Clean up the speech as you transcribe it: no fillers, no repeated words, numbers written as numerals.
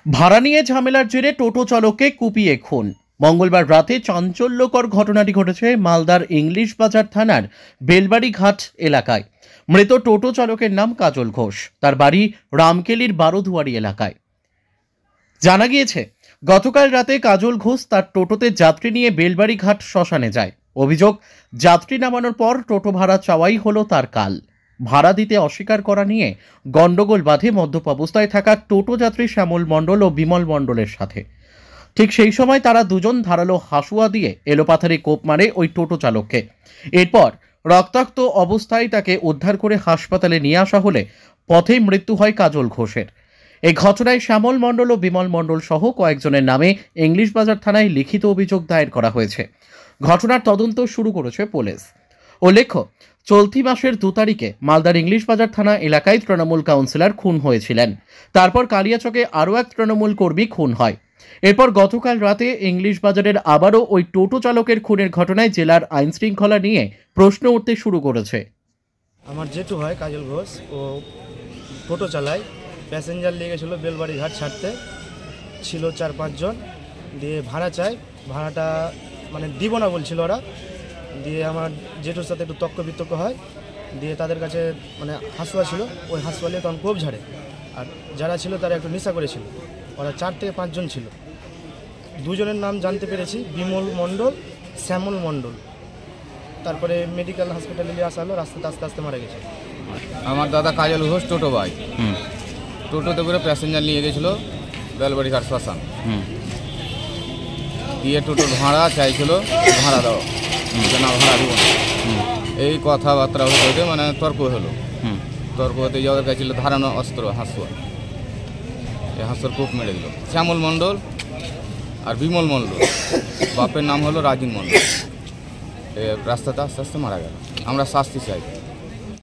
ভাড়া নিয়ে ঝামেলার জেরে টোটো চালককে কুপিয়ে খুন। মঙ্গলবার রাতে চাঞ্চল্যকর ঘটনাটি ঘটেছে মালদার ইংলিশ বাজার থানার বেলবাড়ি ঘাট এলাকায়। মৃত টোটো চালকের নাম কাজল ঘোষ। তার বাড়ি রামকেলির বারোদুয়ারি এলাকায়। জানা গিয়েছে, গতকাল রাতে কাজল ঘোষ তার টোটোতে যাত্রী নিয়ে বেলবাড়ি ঘাট শ্মশানে যায়। অভিযোগ, যাত্রী নামানোর পর টোটো ভাড়া চাওয়াই হলো তার কাল। ভাড়া দিতে অস্বীকার করা নিয়ে গন্ডগোল বাধে মদ্যপ অবস্থায় থাকা টোটো যাত্রী শ্যামল মণ্ডল ও বিমল মণ্ডলের সাথে। ঠিক সেই সময় তারা দুজন ধারালো হাসুয়া দিয়ে এলোপাথারি কোপ মারে ওই টোটো চালককে। এরপর রক্তাক্ত অবস্থায় তাকে উদ্ধার করে হাসপাতালে নিয়ে আসা হলে পথেই মৃত্যু হয় কাজল ঘোষের। এই ঘটনায় শ্যামল মণ্ডল ও বিমল মণ্ডল সহ কয়েকজনের নামে ইংলিশ বাজার থানায় লিখিত অভিযোগ দায়ের করা হয়েছে। ঘটনার তদন্ত শুরু করেছে পুলিশ। উল্লেখ্য, চলতি মাসের 2 তারিখে মালদার ইংলিশ বাজার থানা এলাকায় তৃণমূল কাউন্সিলর খুন হয়েছিলেন। তারপর কালিয়াচকে আরও এক তৃণমূল কর্মী খুন হয়। এরপর গতকাল রাতে ইংলিশ বাজারের আবারও ওই টোটো চালকের খুনের ঘটনায় জেলার আইন শৃঙ্খলা নিয়ে প্রশ্ন উঠতে শুরু করেছে। আমার জেঠু হয় কাজল ঘোষ, ও টোটো চালায়। প্যাসেঞ্জার নিয়ে গেছিলো বেলবাড়ি ঘাট ছাড়তে, ছিল 4-5 জন। দিয়ে ভাড়া চাই, ভাড়াটা মানে দিব না বলছিল ওরা। দিয়ে আমার জেঠুর সাথে একটু তক্ক বিতর্ক হয়। দিয়ে তাদের কাছে মানে হাসুয়া ছিল, ওই হাসুয়া নিয়ে তখন কোপ ঝাড়ে। আর যারা ছিল তারা একটু নেশা করেছিল। ওরা 4 থেকে 5 জন ছিল। 2 জনের নাম জানতে পেরেছি, বিমল মণ্ডল, শ্যামল মণ্ডল। তারপরে মেডিকেল হসপিটালে নিয়ে আসা হলো, রাস্তাতে আস্তে আস্তে মারা গেছে। আমার দাদা কাজল ঘোষ টোটো ভাই। টোটোতে করে প্যাসেঞ্জার নিয়ে গেছিলো বেলবাড়ি ঘাট শ্মশান। দিয়ে টোটোর ভাড়া চাইছিল, ভাড়া দাও, না ভাড়া দিব না। এই কথাবার্তা হতে মানে তর্ক হলো। তর্ক হতে যাওয়ার গেছিল ধারানো অস্ত্র হাসুয়া। এই হাসুয়ার কোপ মেরে দিল শ্যামল মণ্ডল আর বিমল মণ্ডল। বাপের নাম হলো রাজিন মণ্ডল। রাস্তাতে আস্তে আস্তে মারা গেল। আমরা শাস্তি চাই।